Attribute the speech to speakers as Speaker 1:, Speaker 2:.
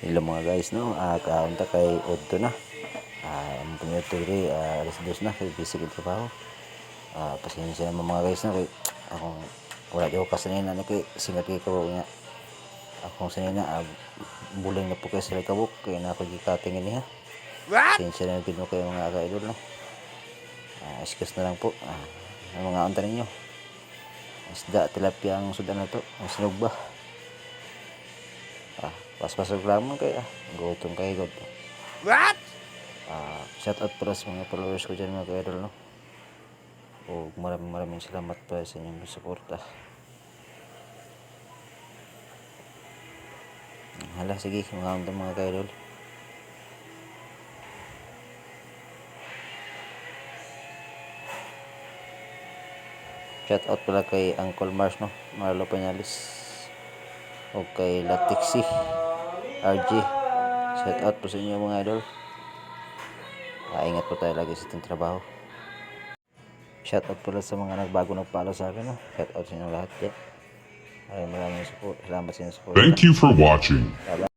Speaker 1: Hello mga guys, no? Kaunta kay Odto na. Ang punyot to rin, alas dos na, kay busy kong trabaho. Pasensya naman mga guys, no? Kay akong wala di ako kasanay na kay singat kay ko nga. Akong sanay na, buling na po kayo sa likabok, kaya na ako gikatingin niya. Pasensya na gino kayo mga ka-idol, no? Iskas na lang po. Ang mga unta ninyo. Isda, tilapia ang sudan na to, ang sinog ba? Pas-pasok lamang kayo. Gutom kayo, God.
Speaker 2: What?
Speaker 1: Shout out pala sa mga followers ko dyan mga ka-idol, no? O maraming salamat pa sa inyong suporta. Hala, sige, mga ka-idol. Shout out pala kay Uncle Mars, no? Marlo Peñalis. O kay Latixi RG. Shout out po sa inyo mga idol. Ingat po tayo lagi sa itong trabaho. Shout out pala sa mga nagbago nagpalo sa akin, no? Shout out sa inyo lahat. Maraming support. Salamat sa inyo support.
Speaker 3: Thank you for watching.
Speaker 1: Bye-bye.